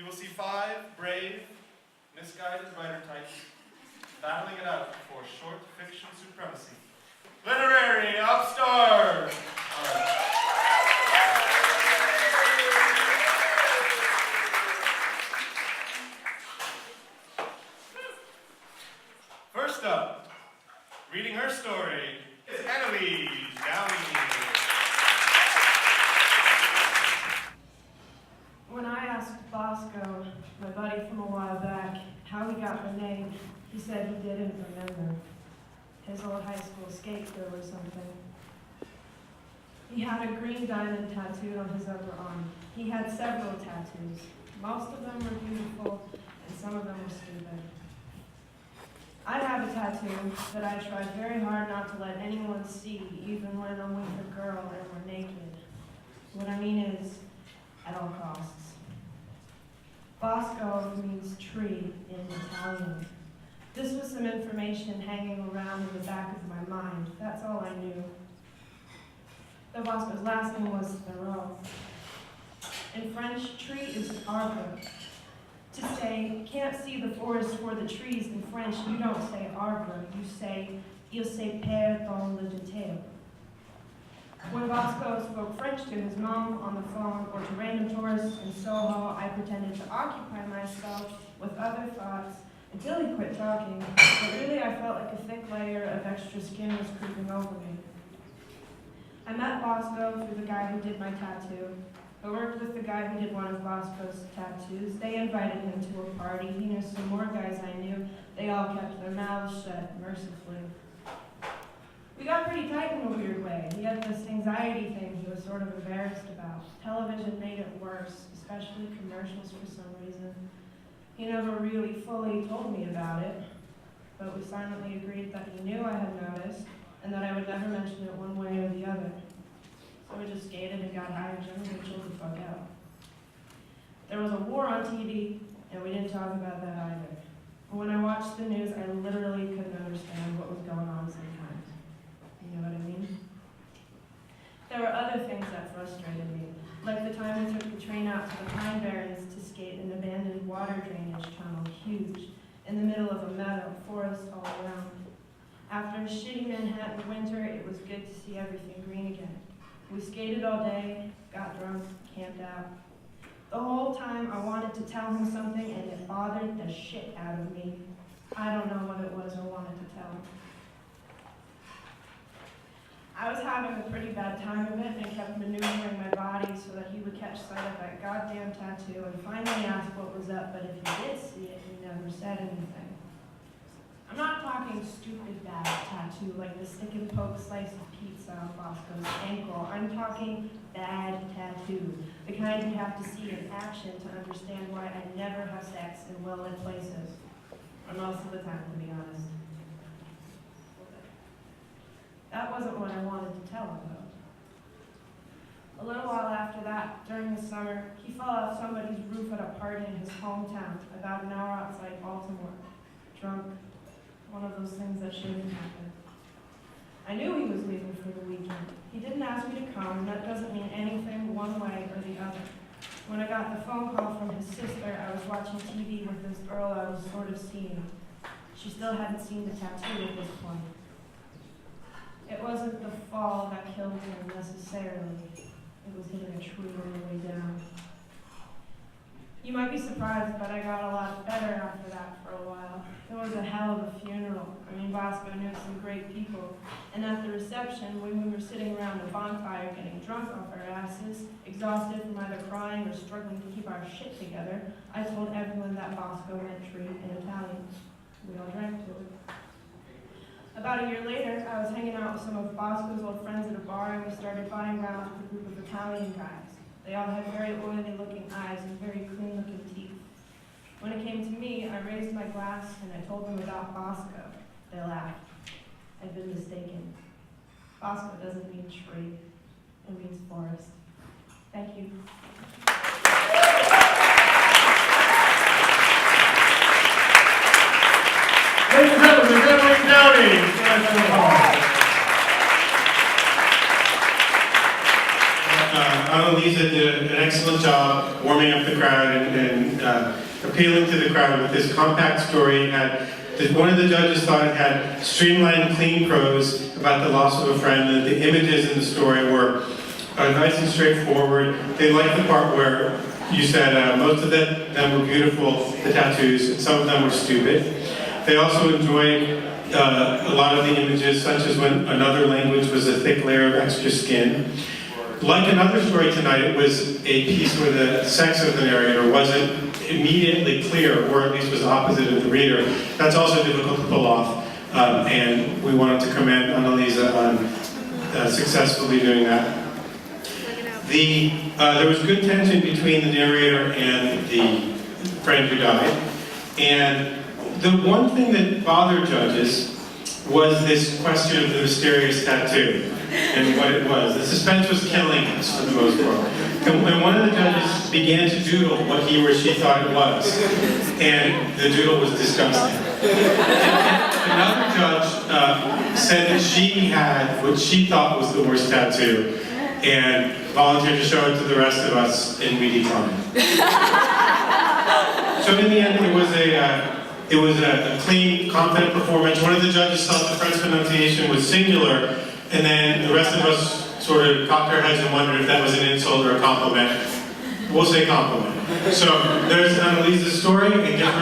you will see 5 brave, misguided writer types battling it out for short fiction supremacy. Literary Upstart! First up, reading her story is Anneliese, Downey. When I asked Bosco, my buddy from a while back, how he got the name, he said he didn't remember. His old high school skate crew or something. He had a green diamond tattooed on his upper arm. He had several tattoos. Most of them were beautiful, and some of them were stupid. I have a tattoo that I tried very hard not to let anyone see, even when I'm with a girl and we're naked. What I mean is, at all costs. Bosco means tree in Italian. This was some information hanging around in the back of my mind. That's all I knew. Though Bosco's last name was Thoreau. In French, tree is arbre. To say, can't see the forest for the trees in French, you don't say arbre, you say, il se perd dans le détail. When Bosco spoke French to his mom on the phone or to random tourists in Soho, I pretended to occupy myself with other thoughts until he quit talking, but really I felt like a thick layer of extra skin was creeping over me. I met Bosco through the guy who did my tattoo. I worked with the guy who did one of Bosco's tattoos. They invited him to a party. He knew some more guys I knew. They all kept their mouths shut, mercifully. We got pretty tight in a weird way. He had this anxiety thing he was sort of embarrassed about. Television made it worse, especially commercials for some reason. He never really fully told me about it, but we silently agreed that he knew I had noticed, and that I would never mention it one way or the other. So we just skated and got high and generally chilled the fuck out. There was a war on TV, and we didn't talk about that either. When I watched the news, I literally couldn't understand what was going on sometimes. You know what I mean? There were other things that frustrated me, like the time I took the train out to the Pine Barrens to skate an abandoned water drainage tunnel, huge, in the middle of a meadow, forest all around. After a shitty Manhattan winter, it was good to see everything green again. We skated all day, got drunk, camped out. The whole time I wanted to tell him something and it bothered the shit out of me. I don't know what it was I wanted to tell him. I was having a pretty bad time of it and kept maneuvering my body so that he would catch sight of that goddamn tattoo and finally ask what was up, but if he did see it, he never said anything. I'm not talking stupid bad tattoo like the stick and poke slice of pizza on Bosco's ankle. I'm talking bad tattoo, the kind you have to see in action to understand why I never have sex in well-lit places. Or most of the time, to be honest. That wasn't what I wanted to tell him, though. A little while after that, during the summer, he fell off somebody's roof at a party in his hometown, about an hour outside Baltimore. Drunk. One of those things that shouldn't happen. I knew he was leaving for the weekend. He didn't ask me to come, and that doesn't mean anything one way or the other. When I got the phone call from his sister, I was watching TV with this girl I was sort of seeing. She still hadn't seen the tattoo at this point. It wasn't the fall that killed him necessarily. It was hitting a tree on the way down. You might be surprised, but I got a lot better after that for a while. It was a hell of a funeral. I mean, Bosco knew some great people. And at the reception, when we were sitting around a bonfire getting drunk off our asses, exhausted from either crying or struggling to keep our shit together, I told everyone that Bosco meant tree in Italian. We all drank to it. About a year later, I was hanging out with some of Bosco's old friends at a bar, and we started buying rounds with a group of Italian guys. They all had very oily-looking eyes and very clean-looking teeth. When it came to me, I raised my glass and I told them about Bosco. They laughed. I'd been mistaken. Bosco doesn't mean tree. It means forest. Thank you. Ladies and gentlemen, Downey. Anneliese did an excellent job warming up the crowd and appealing to the crowd with this compact story. One of the judges thought it had streamlined, clean prose about the loss of a friend, and the images in the story were nice and straightforward. They liked the part where you said most of them were beautiful, the tattoos, and some of them were stupid. They also enjoyed a lot of the images, such as when another language was a thick layer of extra skin. Like another story tonight, it was a piece where the sex of the narrator wasn't immediately clear, or at least was opposite of the reader. That's also difficult to pull off, and we wanted to commend Anneliese on successfully doing that. There was good tension between the narrator and the friend who died, and the one thing that bothered judges was this question of the mysterious tattoo and what it was. The suspense was killing us for the most part. And when one of the judges began to doodle what he or she thought it was, and the doodle was disgusting. And another judge said that she had what she thought was the worst tattoo, and volunteered to show it to the rest of us, and we declined. So in the end, it was a clean, confident performance. One of the judges thought the French pronunciation was singular, and then the rest of us sort of cocked our heads and wondered if that was an insult or a compliment. We'll say compliment. So there's Anneliese's story, and give her